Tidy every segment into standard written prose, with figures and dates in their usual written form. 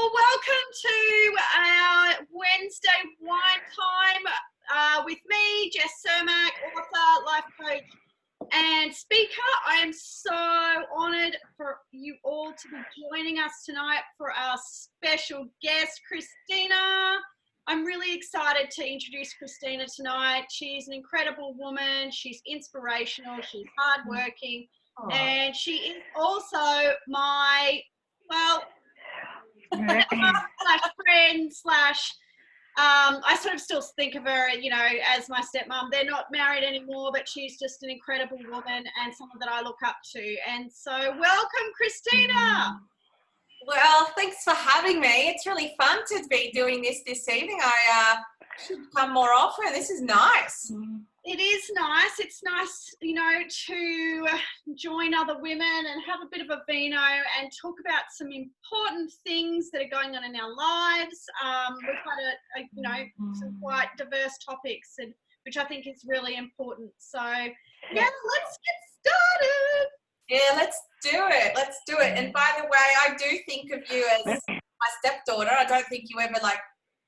Well, welcome to our Wednesday wine time with me, Jess Cermak, author, life coach and speaker. I am so honoured for you all to be joining us tonight for our special guest, Cristina. I'm really excited to introduce Cristina tonight. She's an incredible woman. She's inspirational. She's hardworking. And she is also my, well, friend slash I sort of still think of her, you know, as my stepmom. They're not married anymore, but she's just an incredible woman and someone that I look up to. And so welcome, Cristina. Well, thanks for having me. It's really fun to be doing this evening. I should come more often. This is nice. It is nice. It's nice, you know, to join other women and have a bit of a vino and talk about some important things that are going on in our lives. We've had you know, some quite diverse topics, and which I think is really important. So, yeah, let's get started. Yeah, let's do it. Let's do it. And by the way, I do think of you as my stepdaughter. I don't think you ever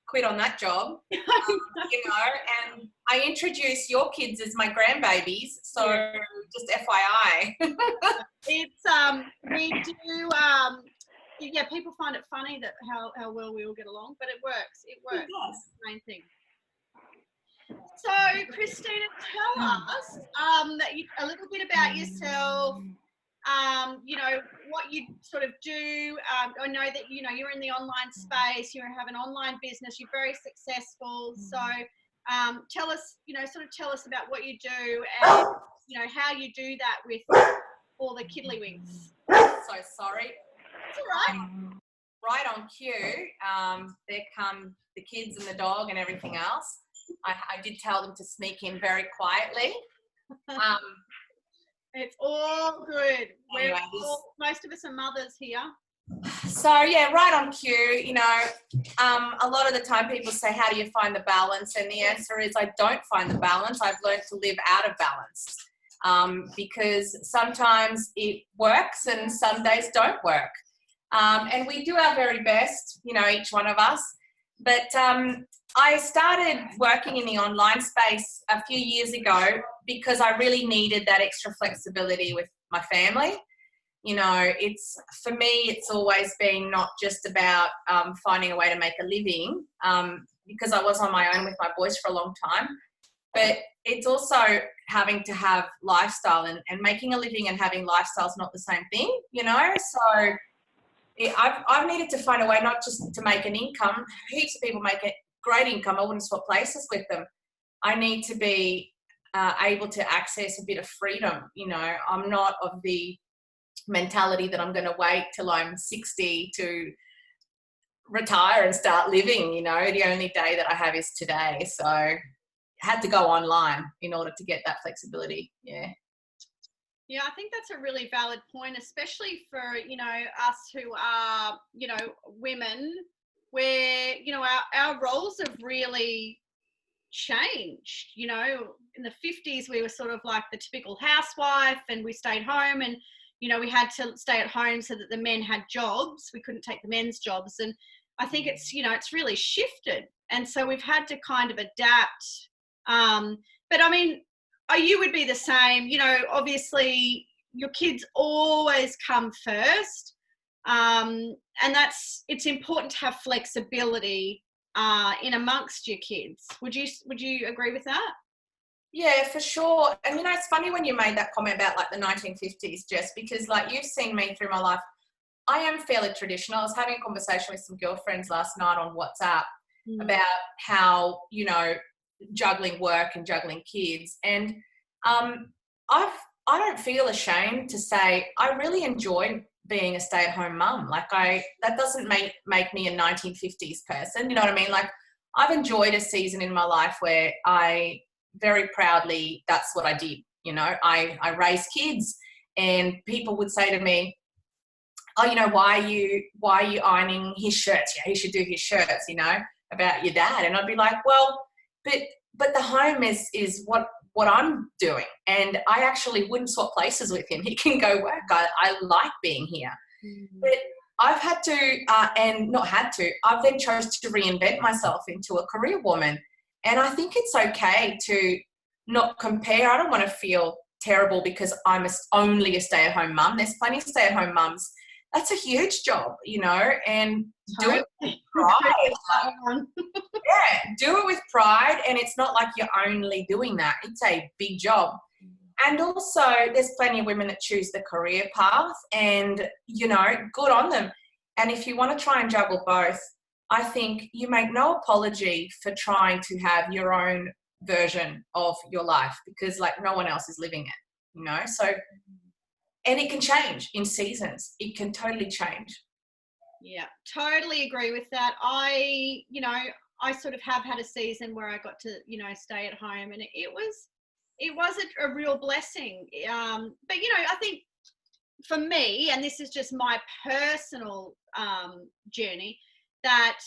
quit on that job, you know, and I introduce your kids as my grandbabies, so just FYI. It's we do yeah, people find it funny that how well we all get along, but it works. That's the main thing. So Cristina, tell us a little bit about yourself. You know, what you sort of do. I know that, you know, you're in the online space, you have an online business, you're very successful. So tell us, you know, sort of tell us about what you do and, you know, how you do that with all the kiddlywinks. So sorry. It's all right. Right on cue. There come the kids and the dog and everything else. I did tell them to sneak in very quietly. It's all good. Anyway, most of us are mothers here. So, yeah, right on cue. You know, a lot of the time people say, how do you find the balance? And the answer is I don't find the balance. I've learned to live out of balance because sometimes it works and some days don't work. And we do our very best, you know, each one of us. But I started working in the online space a few years ago because I really needed that extra flexibility with my family. You know, for me, it's always been not just about finding a way to make a living because I was on my own with my boys for a long time, but it's also having to have lifestyle and making a living and having lifestyle is not the same thing, you know. So I've needed to find a way not just to make an income. Heaps of people make it great income. I wouldn't swap places with them. I need to be able to access a bit of freedom. You know, I'm not of the mentality that I'm going to wait till I'm 60 to retire and start living. You know, the only day that I have is today. So I had to go online in order to get that flexibility. Yeah. Yeah, I think that's a really valid point, especially for, you know, us who are, you know, women, where, you know, our roles have really changed. You know, in the 50s, we were sort of like the typical housewife and we stayed home and, you know, we had to stay at home so that the men had jobs. We couldn't take the men's jobs. And I think it's, you know, it's really shifted. And so we've had to kind of adapt. But I mean, you would be the same, you know, obviously your kids always come first. And it's important to have flexibility in amongst your kids. Would you agree with that? Yeah, for sure. And, you know, it's funny when you made that comment about the 1950s, Jess, because you've seen me through my life. I am fairly traditional. I was having a conversation with some girlfriends last night on WhatsApp about how, you know, juggling work and juggling kids. And I don't feel ashamed to say I really enjoy being a stay-at-home mum. That doesn't make me a 1950s person. You know what I mean? I've enjoyed a season in my life where I very proudly, that's what I did. You know, I raised kids, and people would say to me, oh, you know, why are you ironing his shirts? Yeah, he should do his shirts, you know, about your dad. And I'd be like, well, but the home is what I'm doing. And I actually wouldn't swap places with him. He can go work. I like being here. But I've had to, and not had to, I've then chose to reinvent myself into a career woman. And I think it's okay to not compare. I don't want to feel terrible because I'm only a stay-at-home mum. There's plenty of stay-at-home mums. That's a huge job, you know, and do it with pride. Yeah, do it with pride. And it's not like you're only doing that. It's a big job. And also, there's plenty of women that choose the career path and, you know, good on them. And if you want to try and juggle both, I think you make no apology for trying to have your own version of your life because, like, no one else is living it, you know? So, and it can change in seasons. It can totally change. Yeah, totally agree with that. You know, I sort of have had a season where I got to, you know, stay at home, and it was a real blessing. But, you know, I think for me, and this is just my personal journey, that,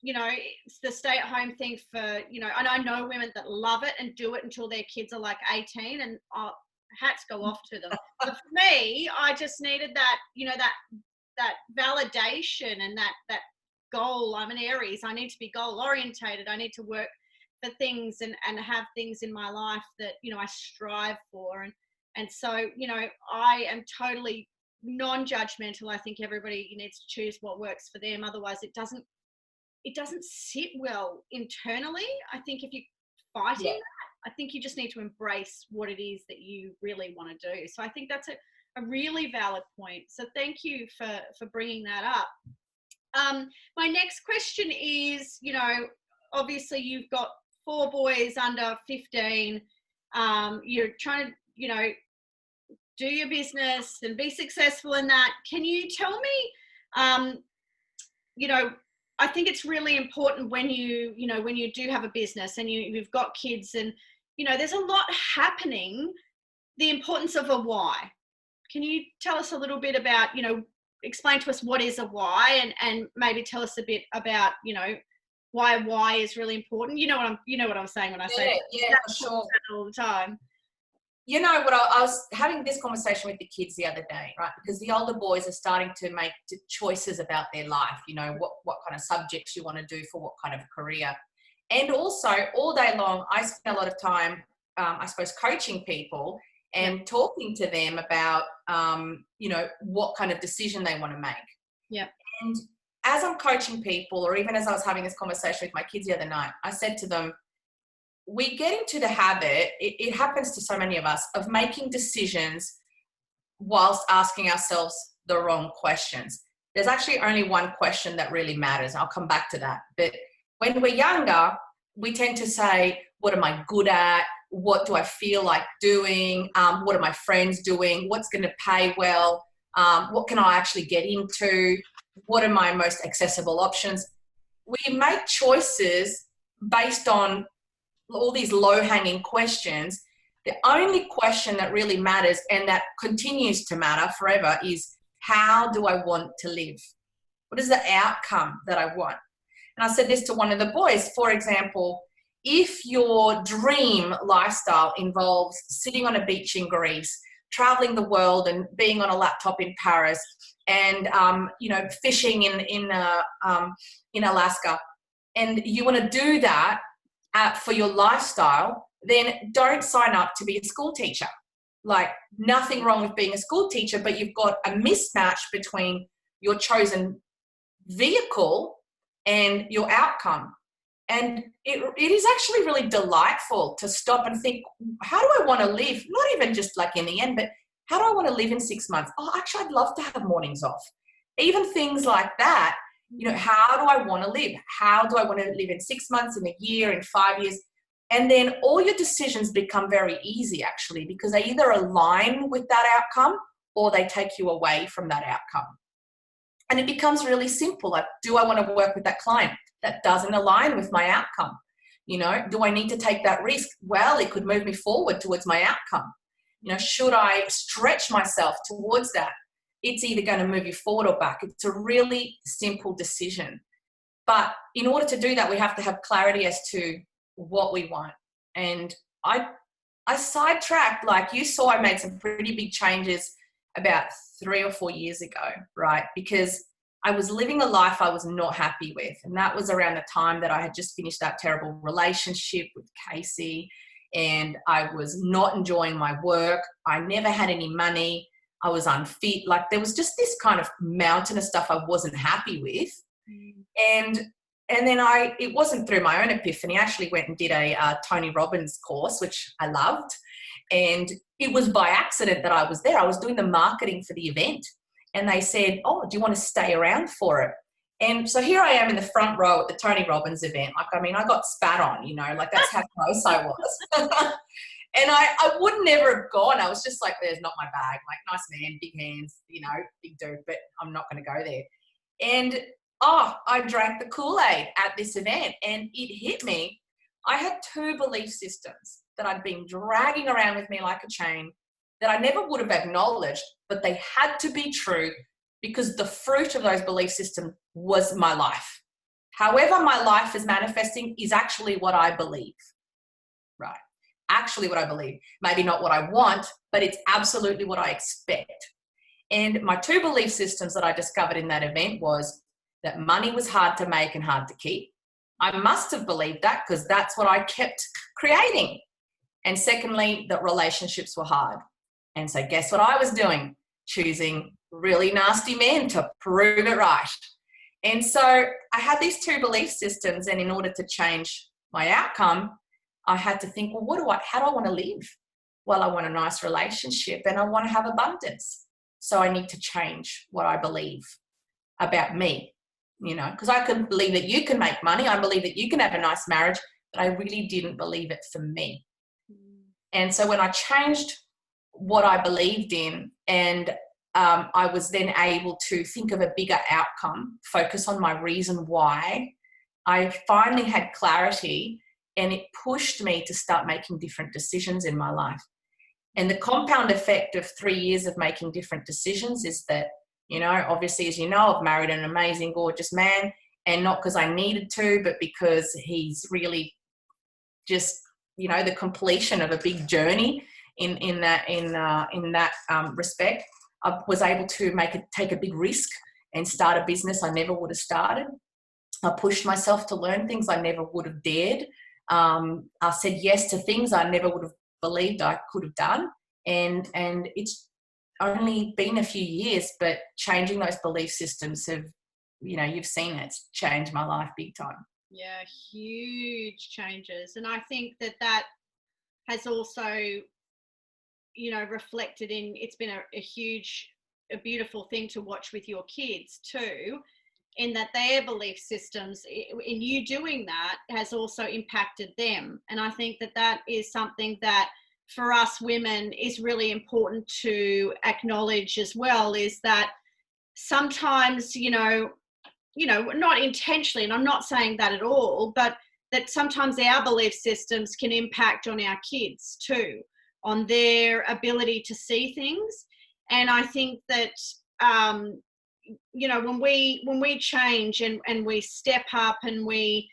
you know, it's the stay at home thing for, you know, and I know women that love it and do it until their kids are like 18, and hats go off to them. But for me, I just needed that, you know, that validation and that goal. I'm an Aries. I need to be goal orientated. I need to work for things and have things in my life that, you know, I strive for. And so, you know, I am totally non-judgmental. I think everybody needs to choose what works for them. Otherwise it doesn't sit well internally. I think if you're fighting that, I think you just need to embrace what it is that you really want to do. So I think that's a really valid point. So thank you for bringing that up. My next question is, you know, obviously you've got 4 boys under 15. You're trying to, you know, do your business and be successful in that. Can you tell me, you know, I think it's really important when you do have a business and you've got kids and, you know, there's a lot happening, the importance of a why. Can you tell us a little bit about, you know, explain to us what is a why, and maybe tell us a bit about, you know, why is really important. You know what I'm saying when I say for sure all the time. You know what, I was having this conversation with the kids the other day, right? Because the older boys are starting to make choices about their life, you know, what kind of subjects you want to do for what kind of career. And also all day long, I spend a lot of time, I suppose, coaching people and talking to them about, you know, what kind of decision they want to make. Yeah. And as I'm coaching people, or even as I was having this conversation with my kids the other night, I said to them, we get into the habit, it happens to so many of us, of making decisions whilst asking ourselves the wrong questions. There's actually only one question that really matters. I'll come back to that. But when we're younger, we tend to say, what am I good at? What do I feel like doing? What are my friends doing? What's going to pay well? What can I actually get into? What are my most accessible options? We make choices based on all these low-hanging questions. The only question that really matters and that continues to matter forever is, how do I want to live? What is the outcome that I want? And I said this to one of the boys, for example, if your dream lifestyle involves sitting on a beach in Greece, traveling the world and being on a laptop in Paris and, you know, fishing in Alaska, and you want to do that for your lifestyle, then don't sign up to be a school teacher. Like, nothing wrong with being a school teacher, but you've got a mismatch between your chosen vehicle and your outcome. And it is actually really delightful to stop and think, how do I want to live? Not even just like in the end, but how do I want to live in 6 months? Oh, actually, I'd love to have mornings off. Even things like that. You know, how do I want to live? How do I want to live in 6 months, in a year, in 5 years? And then all your decisions become very easy, actually, because they either align with that outcome or they take you away from that outcome. And it becomes really simple. Like, do I want to work with that client that doesn't align with my outcome? You know, do I need to take that risk? Well, it could move me forward towards my outcome. You know, should I stretch myself towards that? It's either going to move you forward or back. It's a really simple decision. But in order to do that, we have to have clarity as to what we want. And I sidetracked, like you saw, I made some pretty big changes about 3 or 4 years ago, right? Because I was living a life I was not happy with. And that was around the time that I had just finished that terrible relationship with Casey, and I was not enjoying my work. I never had any money. I was unfit. Like, there was just this kind of mountain of stuff I wasn't happy with. And then it wasn't through my own epiphany. I actually went and did a Tony Robbins course, which I loved. And it was by accident that I was there. I was doing the marketing for the event. And they said, oh, do you want to stay around for it? And so here I am in the front row at the Tony Robbins event. Like, I mean, I got spat on, you know, like that's how close I was. And I would never have gone. I was just like, there's not my bag. Like, nice man, big hands, you know, big dude, but I'm not going to go there. And I drank the Kool-Aid at this event, and it hit me. I had 2 belief systems that I'd been dragging around with me like a chain that I never would have acknowledged, but they had to be true because the fruit of those belief systems was my life. However my life is manifesting is actually what I believe, right? Actually what I believe. Maybe not what I want, but it's absolutely what I expect. And my 2 belief systems that I discovered in that event was that money was hard to make and hard to keep. I must have believed that because that's what I kept creating. And secondly, that relationships were hard. And so guess what I was doing? Choosing really nasty men to prove it right. And so I had these 2 belief systems, and in order to change my outcome, I had to think, well, how do I want to live? Well, I want a nice relationship and I want to have abundance. So I need to change what I believe about me, you know, because I can believe that you can make money. I believe that you can have a nice marriage, but I really didn't believe it for me. And so when I changed what I believed in, and I was then able to think of a bigger outcome, focus on my reason why, I finally had clarity, and it pushed me to start making different decisions in my life. And the compound effect of 3 years of making different decisions is that, you know, obviously, as you know, I've married an amazing, gorgeous man, and not because I needed to, but because he's really just, you know, the completion of a big journey in that respect. I was able to take a big risk and start a business I never would have started. I pushed myself to learn things I never would have dared. I said yes to things I never would have believed I could have done. And it's only been a few years, but changing those belief systems have, you know, you've seen it's changed my life big time. Yeah, huge changes. And I think that has also, you know, reflected in, it's been a beautiful thing to watch with your kids too, in that their belief systems, in you doing that, has also impacted them. And I think that is something that for us women is really important to acknowledge as well, is that sometimes, you know, not intentionally, and I'm not saying that at all, but that sometimes our belief systems can impact on our kids too, on their ability to see things. And I think that, you know, when we change and we step up and we,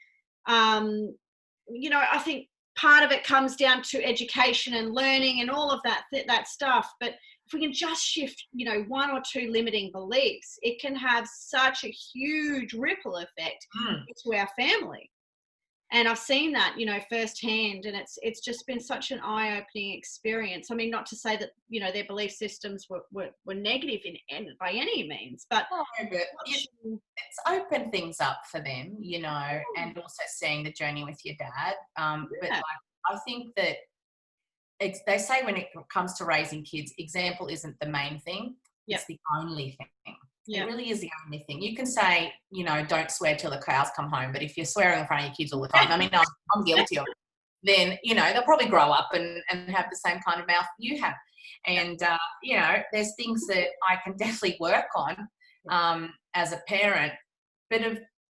you know, I think part of it comes down to education and learning and all of that stuff. But if we can just shift, you know, 1 or 2 limiting beliefs, it can have such a huge ripple effect into our family. And I've seen that, you know, firsthand, and it's just been such an eye-opening experience. I mean, not to say that, you know, their belief systems were negative by any means, but it's opened things up for them, you know, and also seeing the journey with your dad. But like, I think that they say when it comes to raising kids, example isn't the main thing. It's the only thing. It really is the only thing. You can say, you know, don't swear till the cows come home, but if you're swearing in front of your kids all the time, I mean, I'm guilty of it, then, you know, they'll probably grow up and have the same kind of mouth you have. And, you know, there's things that I can definitely work on as a parent. But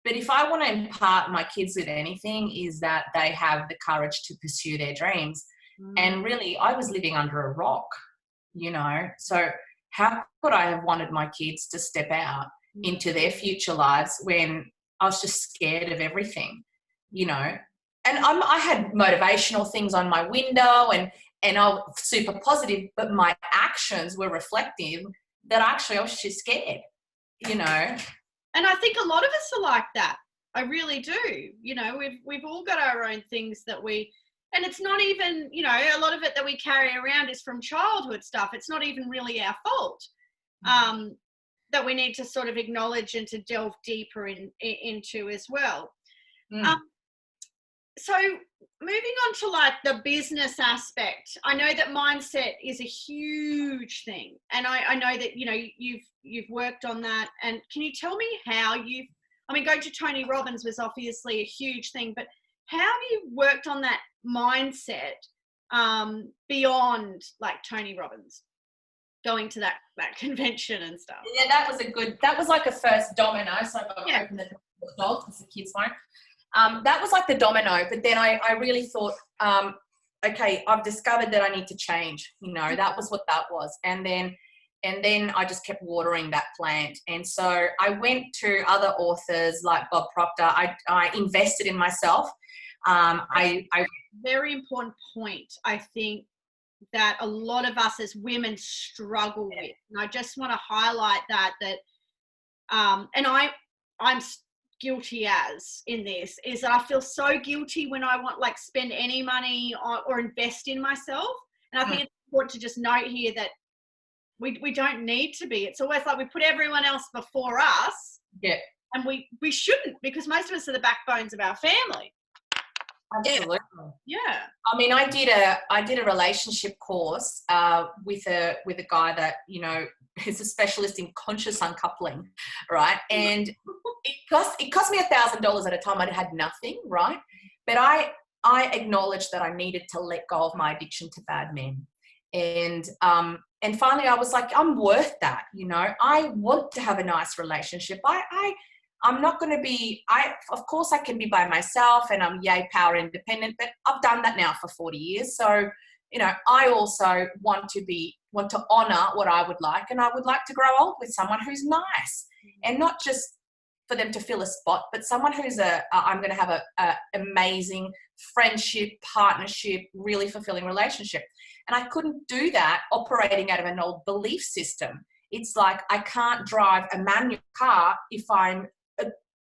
if I want to impart my kids with anything, is that they have the courage to pursue their dreams. And really, I was living under a rock, you know, so how could I have wanted my kids to step out into their future lives when I was just scared of everything, you know? And I had motivational things on my window and I was super positive, but my actions were reflective that actually I was just scared, you know? And I think a lot of us are like that. I really do. You know, we've all got our own things that and it's not even, you know, a lot of it that we carry around is from childhood stuff. It's not even really our fault. That we need to sort of acknowledge and to delve deeper into as well. So moving on to like the business aspect, I know that mindset is a huge thing, and I know that, you know, you've worked on that. And can you tell me how going to Tony Robbins was obviously a huge thing, but how have you worked on that mindset beyond like Tony Robbins, going to that convention and stuff? Yeah, that was like a first domino. So I've got to open the dog because the kids won't. That was like the domino, but then I really thought, okay, I've discovered that I need to change. You know, that was what that was. And then I just kept watering that plant. And so I went to other authors like Bob Proctor. I invested in myself. Very important point, I think, that a lot of us as women struggle with. And I just want to highlight that and I'm guilty as in this, is that I feel so guilty when I want like spend any money or invest in myself. And I think it's important to just note here that we don't need to be. It's always like we put everyone else before us. Yeah. And we shouldn't, because most of us are the backbones of our family. Absolutely. Yeah. I mean, I did a relationship course with a guy that, you know, is a specialist in conscious uncoupling, right? And it cost me $1,000 at a time. I had nothing, right? But I acknowledged that I needed to let go of my addiction to bad men. And finally I was like, I'm worth that, you know. I want to have a nice relationship. I'm not going to be, of course I can be by myself and I'm yay power independent, but I've done that now for 40 years. So, you know, I also want to honor what I would like, and I would like to grow old with someone who's nice, and not just for them to fill a spot, but someone who's I'm going to have a amazing friendship, partnership, really fulfilling relationship. And I couldn't do that operating out of an old belief system. It's like I can't drive a manual car if I'm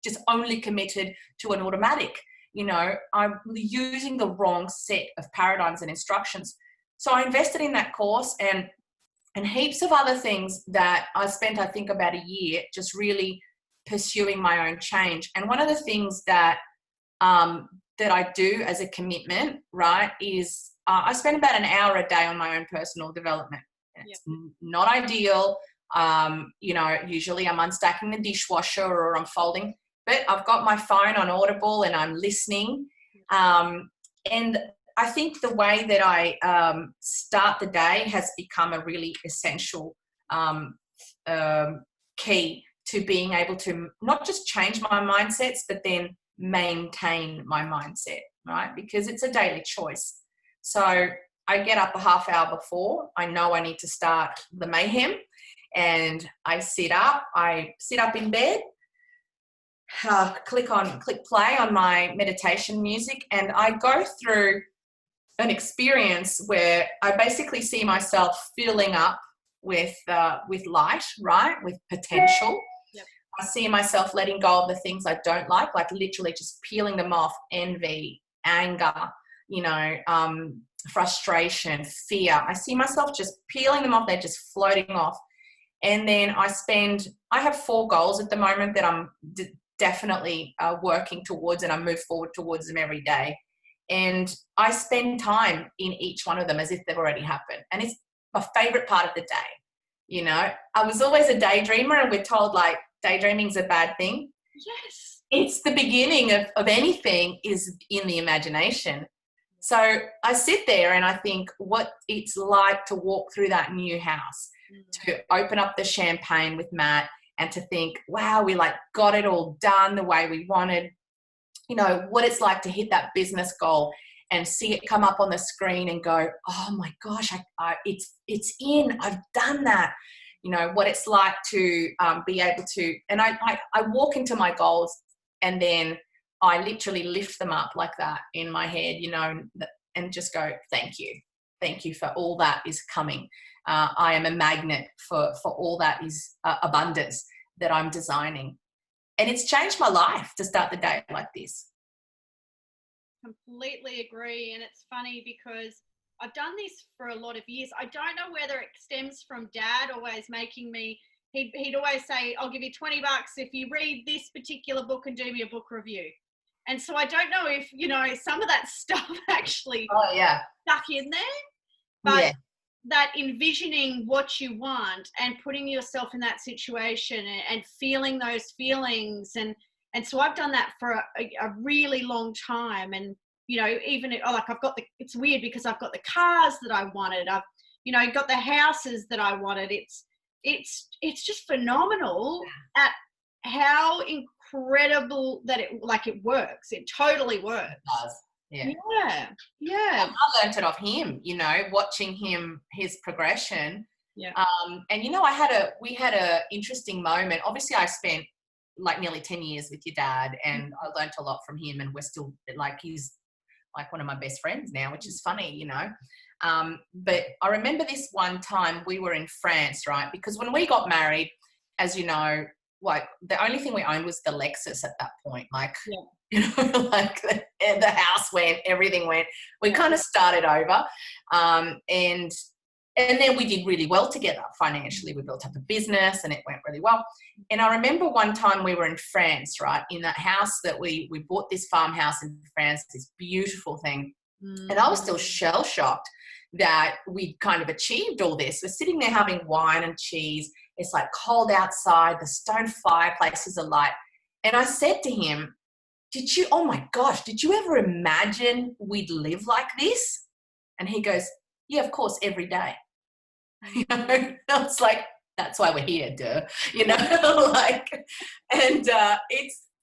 just only committed to an automatic. You know, I'm using the wrong set of paradigms and instructions. So I invested in that course and heaps of other things that I spent, I think, about a year just really pursuing my own change. And one of the things that I do as a commitment, right, is I spend about an hour a day on my own personal development. It's not ideal. You know, usually I'm unstacking the dishwasher or I'm folding, but I've got my phone on Audible and I'm listening. And I think the way that I start the day has become a really essential key to being able to not just change my mindsets, but then maintain my mindset, right? Because it's a daily choice. So I get up a half hour before. I know I need to start the mayhem, and I sit up in bed, click play on my meditation music, and I go through an experience where I basically see myself filling up with light, right? With potential. Yep. I see myself letting go of the things I don't like literally just peeling them off: envy, anger, you know, frustration, fear. I see myself just peeling them off. They're just floating off. And then I have 4 goals at the moment that I'm definitely working towards, and I move forward towards them every day. And I spend time in each one of them as if they've already happened. And it's my favorite part of the day. You know, I was always a daydreamer, and we're told like daydreaming's a bad thing. Yes. It's the beginning of anything is in the imagination. So I sit there and I think what it's like to walk through that new house, to open up the champagne with Matt and to think, wow, we like got it all done the way we wanted. You know, what it's like to hit that business goal and see it come up on the screen and go, oh my gosh, it's in, I've done that. You know, what it's like to be able to, and I walk into my goals and then I literally lift them up like that in my head, you know, and just go, thank you for all that is coming. I am a magnet for all that is abundance that I'm designing. And it's changed my life to start the day like this. Completely agree. And it's funny because I've done this for a lot of years. I don't know whether it stems from Dad always making me, he'd always say, I'll give you $20 if you read this particular book and do me a book review. And so I don't know if, some of that stuff actually stuck in there, but that envisioning what you want and putting yourself in that situation and feeling those feelings. And so I've done that for a really long time. And, even it's weird because I've got the cars that I wanted. I've, got the houses that I wanted. It's just phenomenal at how incredible that it works. It totally works. It does. Yeah. Yeah. I learned it off him, watching his progression. Yeah. And we had a interesting moment. Obviously I spent like nearly 10 years with your dad, and I learned a lot from him, and we're still he's like one of my best friends now, which is funny, but I remember this one time we were in France, right? Because when we got married, as you know, like the only thing we owned was the Lexus at that point. The house went, everything went. We kind of started over, and then we did really well together financially. We built up a business and it went really well. And I remember one time we were in France, right, in that house that we bought this farmhouse in France, this beautiful thing. And I was still shell shocked that we'd kind of achieved all this. We're sitting there having wine and cheese. It's like cold outside. The stone fireplace is alight. And I said to him, did you ever imagine we'd live like this? And he goes, yeah, of course, every day. I was like, that's why we're here, duh.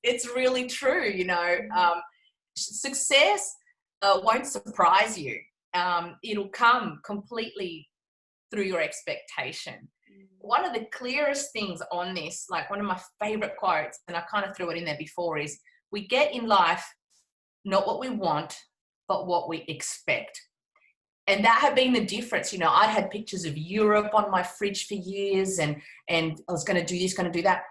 It's really true, success won't surprise you. It'll come completely through your expectation. One of the clearest things on this, like one of my favorite quotes, and I kind of threw it in there before, is we get in life not what we want, but what we expect. And that had been the difference. I'd had pictures of Europe on my fridge for years, and I was going to do this, going to do that.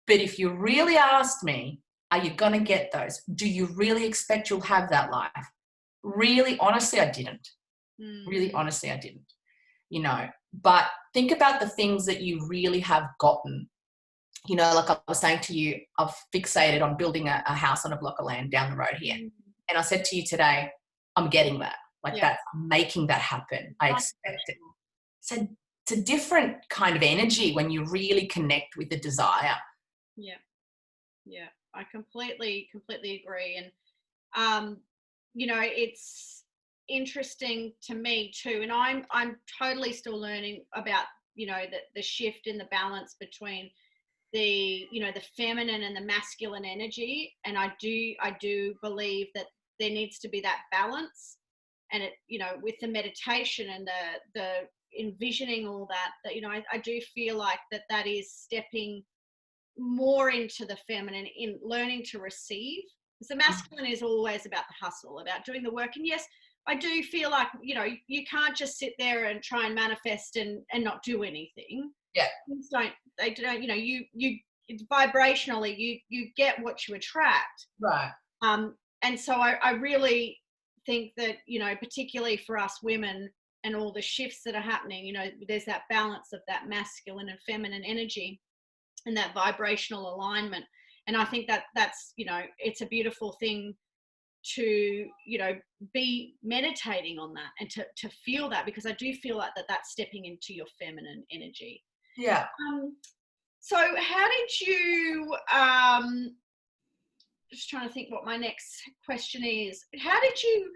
But if you really asked me, are you going to get those? Do you really expect you'll have that life? Really, honestly, I didn't. Really, honestly, I didn't. But think about the things that you really have gotten. Like I was saying to you, I've fixated on building a house on a block of land down the road here. And I said to you today, I'm getting that. That, I'm making that happen. I expect it. So it's a different kind of energy when you really connect with the desire. Yeah, I completely agree. And it's interesting to me too, and I'm totally still learning about the shift in the balance between the the feminine and the masculine energy. And I do believe that there needs to be that balance. And it, with the meditation and the envisioning all that I do feel like that is stepping more into the feminine, in learning to receive. Because the masculine is always about the hustle, about doing the work. And yes, I do feel like, you can't just sit there and try and manifest and not do anything. Yeah. They don't, you vibrationally, you get what you attract. Right. And so I really think that, particularly for us women and all the shifts that are happening, there's that balance of that masculine and feminine energy and that vibrational alignment. And I think that's, it's a beautiful thing to, be meditating on that and to feel that, because I do feel like that's stepping into your feminine energy. Yeah. So how did you, just trying to think what my next question is. How did you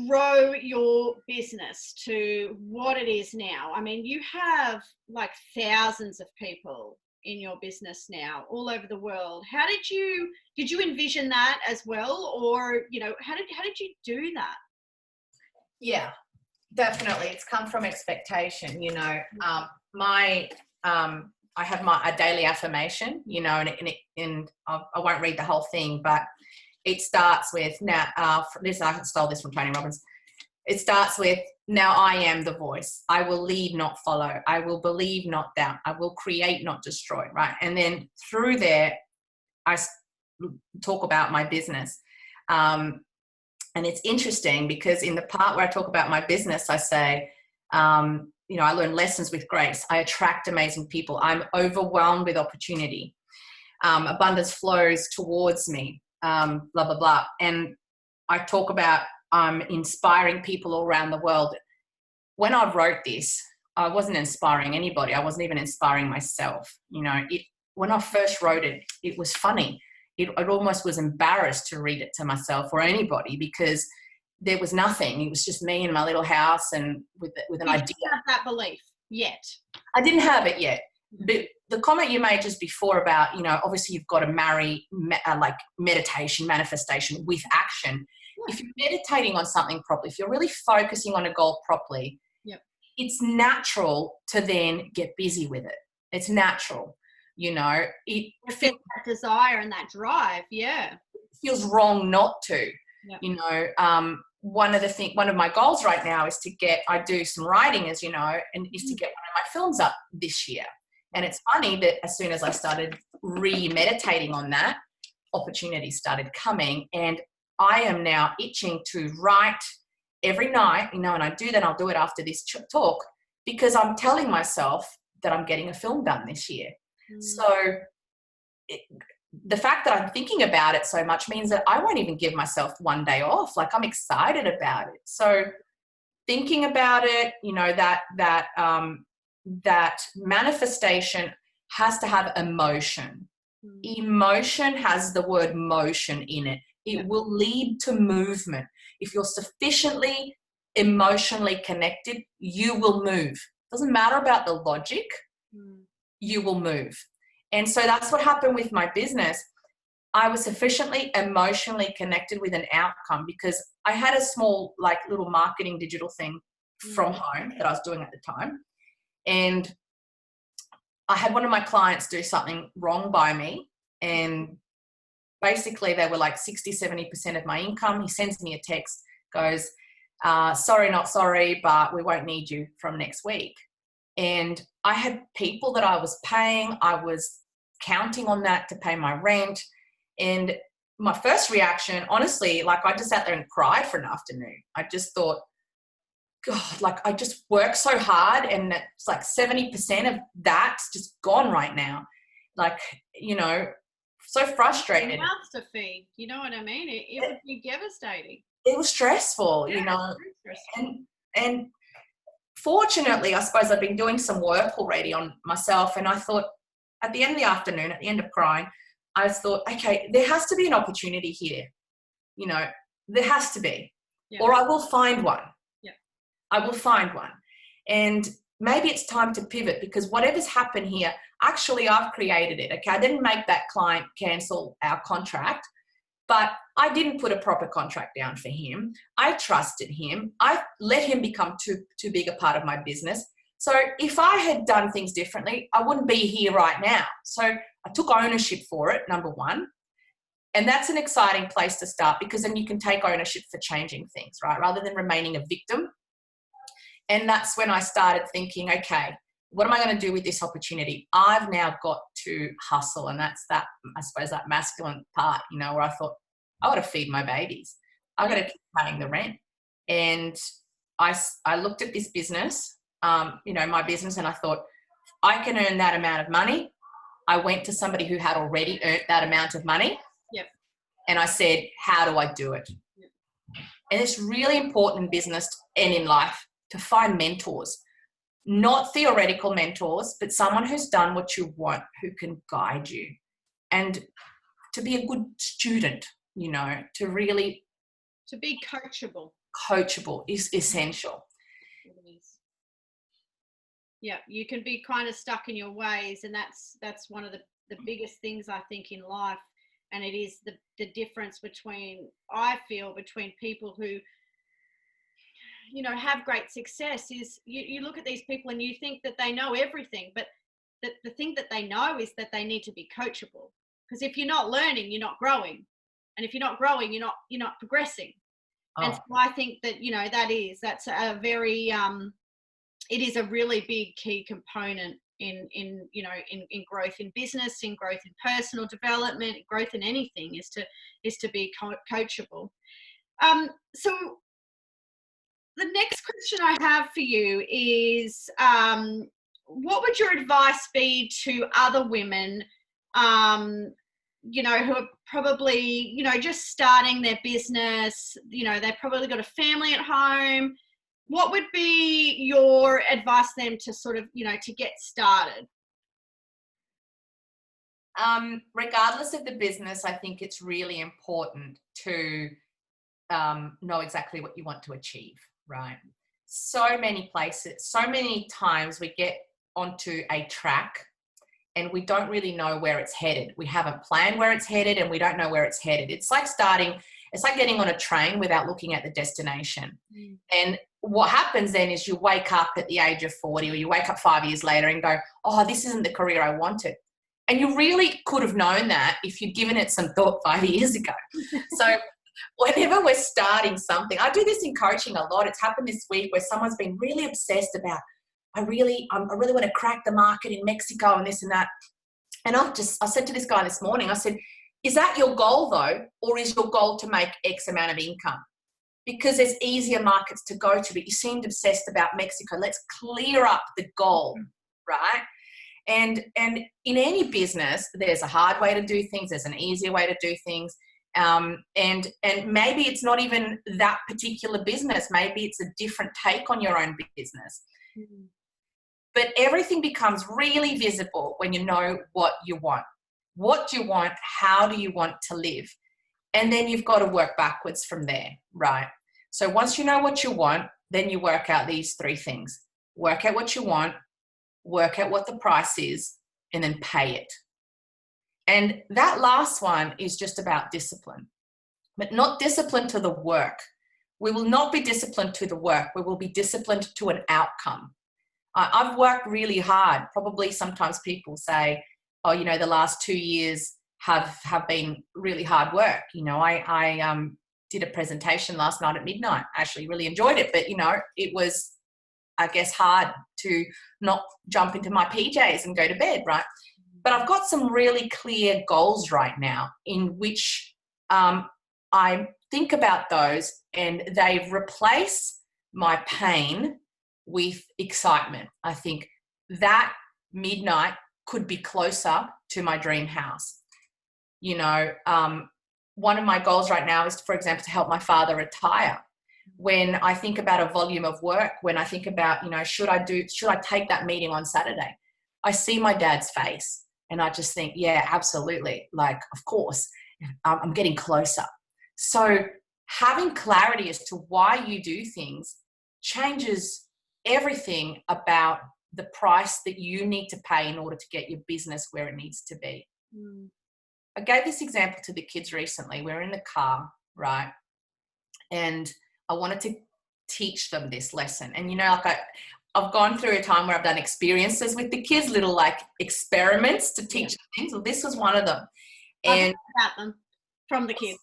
grow your business to what it is now? I mean, you have like thousands of people in your business now all over the world. How did you envision that as well? Or, how did you do that? Yeah, Definitely. It's come from expectation, I have a daily affirmation, and I won't read the whole thing, but it starts with, I stole this from Tony Robbins. It starts with, now I am the voice. I will lead, not follow. I will believe, not doubt. I will create, not destroy, right? And then through there, talk about my business. And it's interesting because in the part where I talk about my business, I say, you know, I learn lessons with grace. I attract amazing people. I'm overwhelmed with opportunity. Abundance flows towards me, blah, blah, blah. And I talk about inspiring people all around the world. When I wrote this, I wasn't inspiring anybody. I wasn't even inspiring myself. You know, when I first wrote it, it was funny. It almost was embarrassed to read it to myself or anybody because there was nothing. It was just me in my little house and with an idea. You didn't have that belief yet. I didn't have it yet. But the comment you made just before about, you know, obviously you've got to marry like meditation, manifestation with action. Yeah. If you're meditating on something properly, if you're really focusing on a goal properly, yep, it's natural to then get busy with it. It's natural, you know. It feels that desire and that drive, yeah. It feels wrong not to, yep. You know. One of my goals right now is I do some writing, as you know, and is to get one of my films up this year. And it's funny that as soon as I started meditating on that, opportunities started coming, and I am now itching to write every night, you know, and I do that. I'll do it after this talk because I'm telling myself that I'm getting a film done this year. So the fact that I'm thinking about it so much means that I won't even give myself one day off. Like, I'm excited about it. So thinking about it, you know, that manifestation has to have emotion. Emotion has the word motion in it. It will lead to movement. If you're sufficiently emotionally connected, you will move. Doesn't matter about the logic, you will move. And so that's what happened with my business. I was sufficiently emotionally connected with an outcome because I had a small, like, little marketing digital thing from home that I was doing at the time. And I had one of my clients do something wrong by me. And basically they were like 60-70% of my income. He sends me a text, goes, sorry, not sorry, but we won't need you from next week. And I had people that I was paying. I was counting on that to pay my rent. And my first reaction, honestly, like, I just sat there and cried for an afternoon. I just thought, God, like, I just worked so hard and it's like 70% of that's just gone right now. Like, you know, so frustrated. Mouths to feed, you know what I mean? It would be devastating. It was stressful, you know. And fortunately, I suppose I've been doing some work already on myself, and I thought at the end of the afternoon, at the end of crying, I thought, okay, there has to be an opportunity here. You know, there has to be, or I will find one. I will find one. And maybe it's time to pivot because whatever's happened here, actually I've created it. Okay. I didn't make that client cancel our contract, but I didn't put a proper contract down for him. I trusted him. I let him become too big a part of my business. So if I had done things differently, I wouldn't be here right now. So I took ownership for it, number one. And that's an exciting place to start because then you can take ownership for changing things, right? Rather than remaining a victim. And that's when I started thinking, okay, what am I going to do with this opportunity? I've now got to hustle. And that's that, I suppose, that masculine part, you know, where I thought, I got to feed my babies. I got to keep paying the rent. And I looked at this business, you know, my business, and I thought, I can earn that amount of money. I went to somebody who had already earned that amount of money. Yep. And I said, how do I do it? Yep. And it's really important in business and in life to find mentors, not theoretical mentors, but someone who's done what you want, who can guide you, and to be a good student, you know, to be coachable. Coachable is essential. It is. Yeah, you can be kind of stuck in your ways, and that's one of the biggest things I think in life, and it is the difference between people who, you know, have great success is you look at these people and you think that they know everything, but the thing that they know is that they need to be coachable, because if you're not learning, you're not growing, and if you're not growing, you're not progressing. And so I think that, you know, that's a very it is a really big key component in growth in business, in growth in personal development, growth in anything, is to be coachable. So the next question I have for you is, what would your advice be to other women, who are probably, just starting their business, they've probably got a family at home. What would be your advice to them to sort of, to get started? Regardless of the business, I think it's really important to know exactly what you want to achieve, right? So many places, so many times we get onto a track and we don't really know where it's headed. We haven't planned where it's headed and we don't know where it's headed. It's like getting on a train without looking at the destination. And what happens then is you wake up at the age of 40, or you wake up 5 years later and go, oh, this isn't the career I wanted. And you really could have known that if you'd given it some thought 5 years ago. So whenever we're starting something, I do this in coaching a lot. It's happened this week where someone's been really obsessed about, I really want to crack the market in Mexico and this and that. And I said to this guy this morning, I said, is that your goal though? Or is your goal to make X amount of income? Because there's easier markets to go to, but you seemed obsessed about Mexico. Let's clear up the goal, right? And in any business, there's a hard way to do things. There's an easier way to do things. And maybe it's not even that particular business. Maybe it's a different take on your own business. Mm-hmm. But everything becomes really visible when you know what you want. What do you want? How do you want to live? And then you've got to work backwards from there, right? So once you know what you want, then you work out these three things. Work out what you want, work out what the price is, and then pay it. And that last one is just about discipline, but not discipline to the work. We will not be disciplined to the work. We will be disciplined to an outcome. I've worked really hard. Probably sometimes people say, oh, the last 2 years have been really hard work. I did a presentation last night at midnight. I actually really enjoyed it, but, it was, I guess, hard to not jump into my PJs and go to bed, right? But I've got some really clear goals right now in which I think about those, and they replace my pain with excitement. I think that midnight could be closer to my dream house. One of my goals right now is, for example, to help my father retire. When I think about a volume of work, when I think about, should I take that meeting on Saturday? I see my dad's face and I just think, yeah, absolutely. Like, of course, I'm getting closer. So having clarity as to why you do things changes everything about the price that you need to pay in order to get your business where it needs to be. I gave this example to the kids recently. We're in the car, right? And I wanted to teach them this lesson. And, I've gone through a time where I've done experiences with the kids, little like experiments to teach them things. Well, this was one of them. And about them from the kids.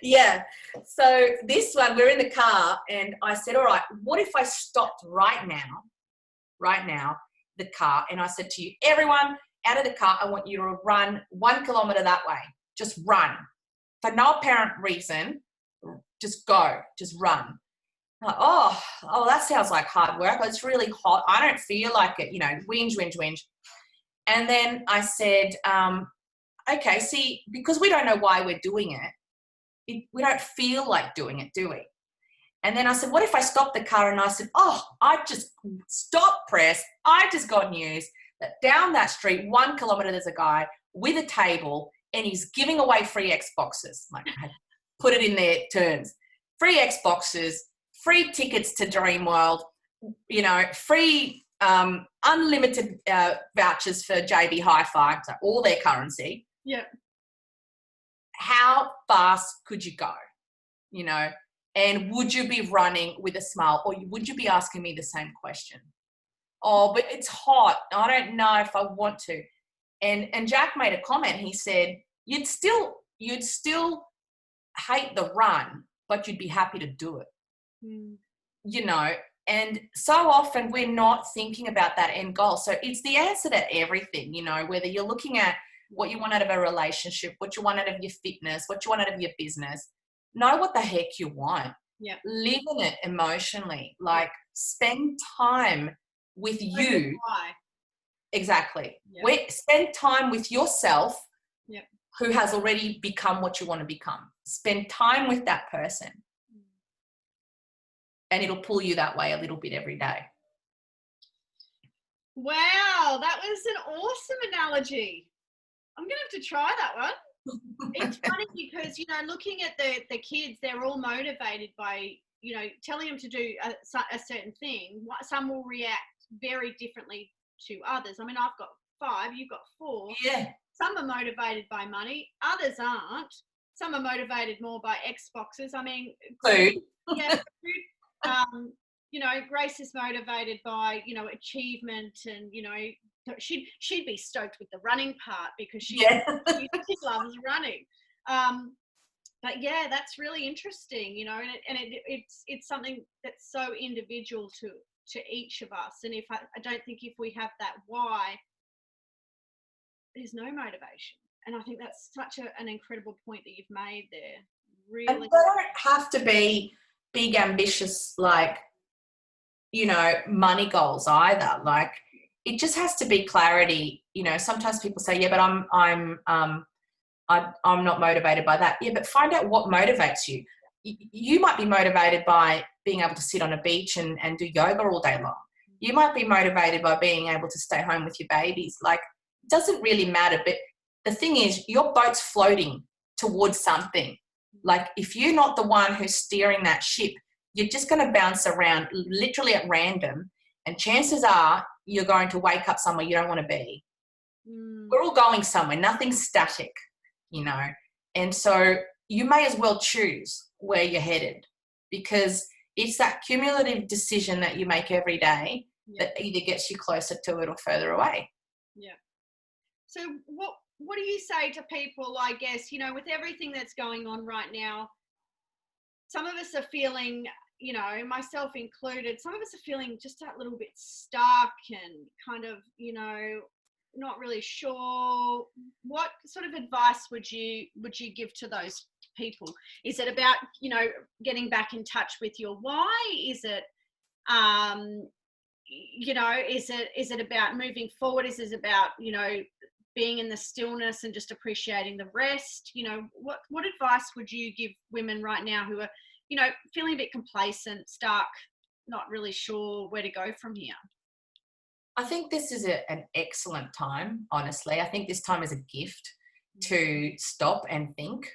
Yeah. So this one, we're in the car and I said, all right, what if I stopped right now, the car, and I said to you, everyone out of the car, I want you to run 1 kilometer that way. Just run. For no apparent reason, just go, just run. Like, oh, that sounds like hard work. It's really hot. I don't feel like it, whinge. And then I said, okay, see, because we don't know why we're doing it, we don't feel like doing it, do we? And then I said, what if I stopped the car and I said, oh, I just stop press. I just got news that down that street, 1 kilometer, there's a guy with a table and he's giving away free Xboxes. Like, I put it in their terms. Free Xboxes, free tickets to Dreamworld, free unlimited vouchers for JB Hi-Fi, so all their currency. Yeah. How fast could you go? And would you be running with a smile, or would you be asking me the same question? Oh, but it's hot. I don't know if I want to. And Jack made a comment. He said, you'd still hate the run, but you'd be happy to do it. And so often we're not thinking about that end goal. So it's the answer to everything, you know, whether you're looking at what you want out of a relationship, what you want out of your fitness, what you want out of your business. Know what the heck you want. Yeah. Live in it emotionally. Like, spend time with you. Why? Exactly. Yeah. Spend time with yourself, yeah. who has already become what you want to become. Spend time with that person. And it'll pull you that way a little bit every day. Wow, that was an awesome analogy. I'm going to have to try that one. It's funny because, you know, looking at the kids, they're all motivated by, you know, telling them to do a certain thing. Some will react very differently to others. I mean, I've got 5, you've got 4. Yeah. Some are motivated by money, others aren't. Some are motivated more by Xboxes. I mean, food. Yeah, food. You know, Grace is motivated by, you know, achievement, and, you know, she'd be stoked with the running part because she loves running. But yeah, that's really interesting, you know, and it's something that's so individual to each of us. And I don't think if we have that why, there's no motivation. And I think that's such an incredible point that you've made there. Really. And they don't have to be big, ambitious, like, you know, money goals either. Like, it just has to be clarity. You know, sometimes people say, yeah, but I'm not motivated by that. Yeah, but find out what motivates you. You might be motivated by being able to sit on a beach and do yoga all day long. You might be motivated by being able to stay home with your babies. Like, it doesn't really matter. But the thing is, your boat's floating towards something. Like, if you're not the one who's steering that ship, you're just going to bounce around literally at random. And chances are you're going to wake up somewhere you don't want to be. We're all going somewhere. Nothing's static, you know. And so you may as well choose where you're headed, because it's that cumulative decision that you make every day that either gets you closer to it or further away. Yeah. So what do you say to people, I guess, you know, with everything that's going on right now? Some of us are feeling, you know, myself included, some of us are feeling just a little bit stuck and kind of, you know, not really sure. What sort of advice would you give to those people? Is it about, you know, getting back in touch with your why? Is it, you know, is it about moving forward? Is it about, you know, being in the stillness and just appreciating the rest? You know, what advice would you give women right now who are, you know, feeling a bit complacent, stuck, not really sure where to go from here? I think this is an excellent time, honestly. I think this time is a gift to stop and think,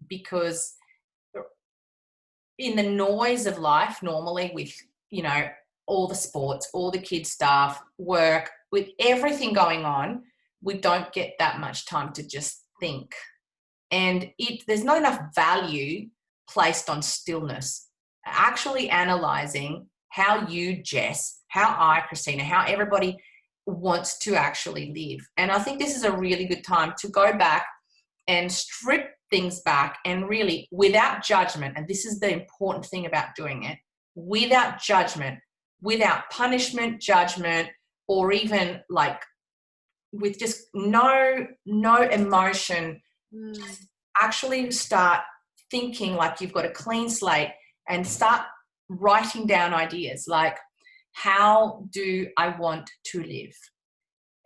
because in the noise of life, normally with, you know, all the sports, all the kids' stuff, work, with everything going on, we don't get that much time to just think. And there's not enough value placed on stillness. Actually analysing how you, Jess, how I, Christina, how everybody wants to actually live. And I think this is a really good time to go back and strip things back and really, without judgment, and this is the important thing about doing it, without judgment, without punishment, judgment, or even like with just no emotion, just actually start thinking like you've got a clean slate and start writing down ideas like, how do I want to live?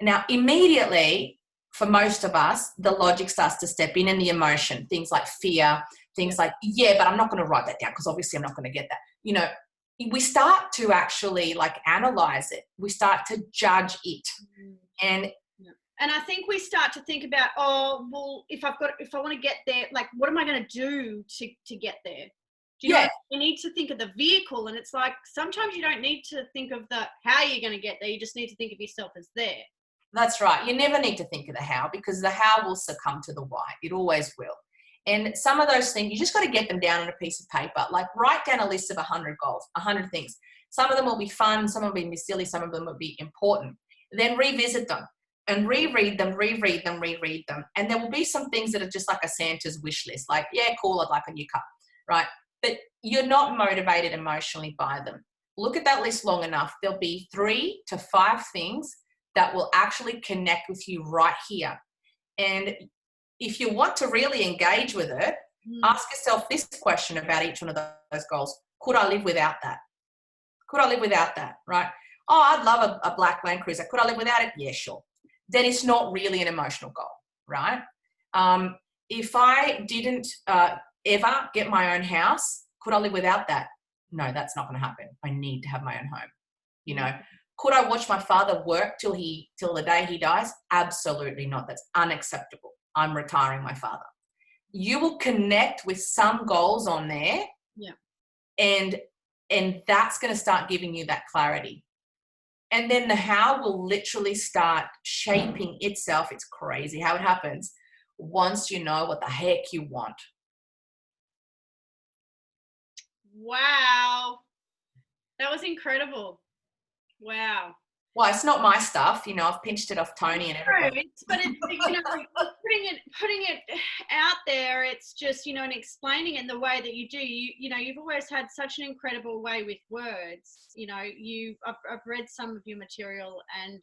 Now, immediately, for most of us, the logic starts to step in and the emotion, things like fear, things like, yeah, but I'm not going to write that down because obviously I'm not going to get that. You know, we start to actually like analyze it. We start to judge it. And I think we start to think about, oh, well, if I want to get there, like, what am I going to do to get there? Do you know, you need to think of the vehicle, and it's like, sometimes you don't need to think of the how you're going to get there. You just need to think of yourself as there. That's right. You never need to think of the how, because the how will succumb to the why. It always will. And some of those things, you just got to get them down on a piece of paper. Like, write down a list of 100 goals, 100 things. Some of them will be fun. Some will be silly. Some of them will be important. Then revisit them and reread them. And there will be some things that are just like a Santa's wish list. Like, yeah, cool, I'd like a new car, right? But you're not motivated emotionally by them. look at that list long enough, there'll be 3 to 5 things that will actually connect with you right here. And if you want to really engage with it, ask yourself this question about each one of those goals. Could I live without that? Could I live without that, right? Oh, I'd love a black Land Cruiser. Could I live without it? Yeah, sure. Then it's not really an emotional goal, right? If I didn't ever get my own house, could I live without that? No, that's not going to happen. I need to have my own home. You know, could I watch my father work till the day he dies? Absolutely not. That's unacceptable. I'm retiring my father. You will connect with some goals on there. Yeah. And that's going to start giving you that clarity. And then the how will literally start shaping itself. It's crazy how it happens once you know what the heck you want. Wow. That was incredible. Wow. Well, it's not my stuff, you know. I've pinched it off Tony and everybody. But it's, you know, putting it out there. It's just, you know, and explaining it in the way that you do. You know, you've always had such an incredible way with words. You know, I've read some of your material, and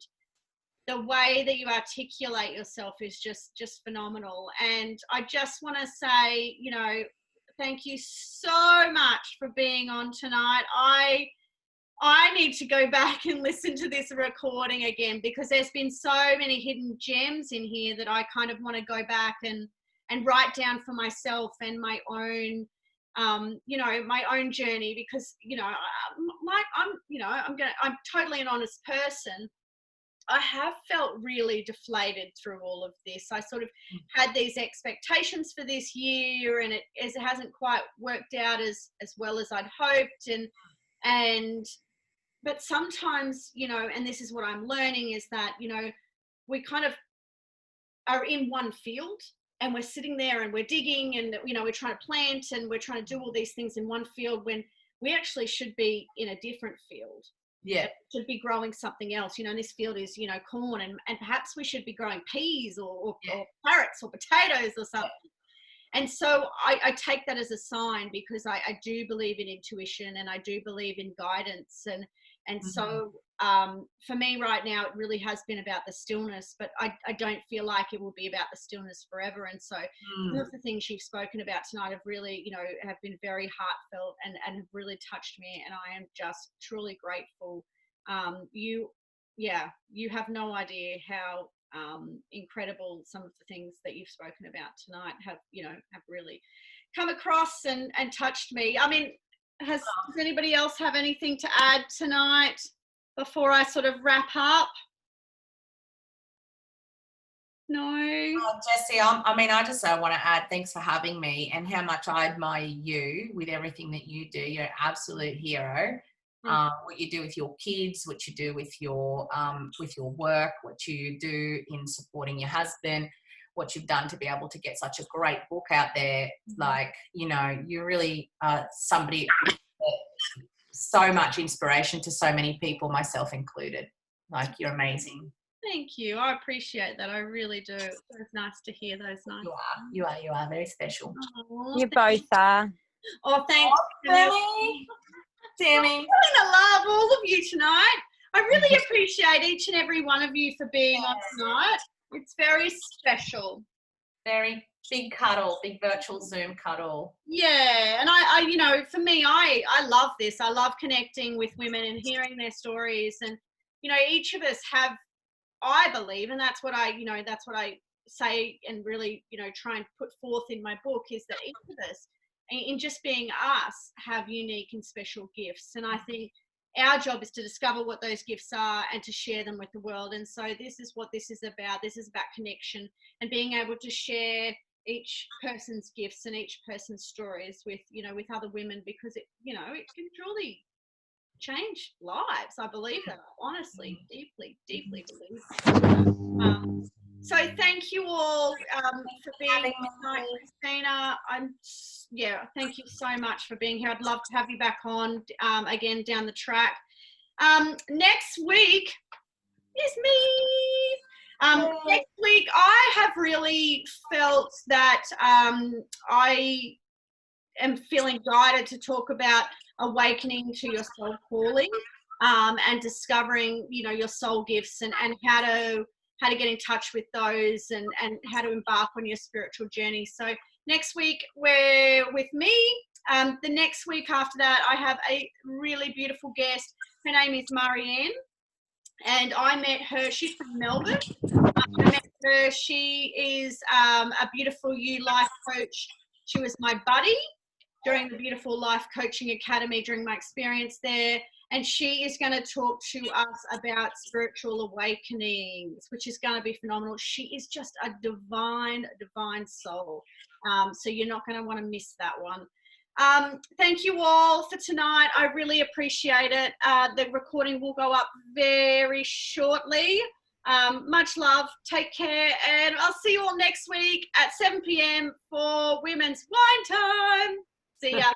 the way that you articulate yourself is just phenomenal. And I just want to say, you know, thank you so much for being on tonight. I need to go back and listen to this recording again, because there's been so many hidden gems in here that I kind of want to go back and write down for myself and my own, you know, my own journey, because, you know, I'm totally an honest person. I have felt really deflated through all of this. I sort of had these expectations for this year, and it hasn't quite worked out as well as I'd hoped. But sometimes, you know, and this is what I'm learning, is that, you know, we kind of are in one field and we're sitting there and we're digging and, you know, we're trying to plant and we're trying to do all these things in one field, when we actually should be in a different field. Yeah. Should be growing something else. You know, and this field is, you know, corn, and perhaps we should be growing peas or carrots or potatoes or something. And so I take that as a sign, because I do believe in intuition, and I do believe in guidance. And so for me right now, it really has been about the stillness, but I don't feel like it will be about the stillness forever. And so some of the things you've spoken about tonight have really, you know, have been very heartfelt and have really touched me. And I am just truly grateful. You have no idea how incredible some of the things that you've spoken about tonight have really come across and touched me. I mean, does anybody else have anything to add tonight before I sort of wrap up? No. Jessie, I just want to add thanks for having me, and how much I admire you with everything that you do. You're an absolute hero. What you do with your kids, what you do with your work, what you do in supporting your husband, what you've done to be able to get such a great book out there. Like, you know, you're really somebody, so much inspiration to so many people, myself included. Like, you're amazing. Thank you. I appreciate that. I really do. It's nice to hear those nice. You are very special. Oh, you both are. Oh, thanks. Tammy. I'm going to love all of you tonight. I really appreciate each and every one of you for being on tonight. It's very special. Very big cuddle, big virtual Zoom cuddle. Yeah, and I you know, for me, I love this. I love connecting with women and hearing their stories. And, you know, each of us have, I believe, and that's what I say and really, you know, try and put forth in my book, is that each of us, in just being us, have unique and special gifts. And I think our job is to discover what those gifts are and to share them with the world. And so this is what this is about. This is about connection and being able to share each person's gifts and each person's stories with, you know, with other women, because it, you know, it can truly change lives. I believe that, honestly, deeply believe. So thank you all for being here tonight, Cristina. Thank you so much for being here. I'd love to have you back on again down the track. Next week is me. Next week, I have really felt that I am feeling guided to talk about awakening to your soul calling, and discovering, you know, your soul gifts, and how to get in touch with those, and how to embark on your spiritual journey. So next week we're with me. The next week after that, I have a really beautiful guest. Her name is Marianne, and I met her. She's from Melbourne. I met her. She is a beautiful You life coach. She was my buddy during the Beautiful Life Coaching Academy during my experience there. And she is going to talk to us about spiritual awakenings, which is going to be phenomenal. She is just a divine soul. So you're not going to want to miss that one. Thank you all for tonight. I really appreciate it. The recording will go up very shortly. Much love. Take care. And I'll see you all next week at 7 p.m. for Women's Wine Time. See ya.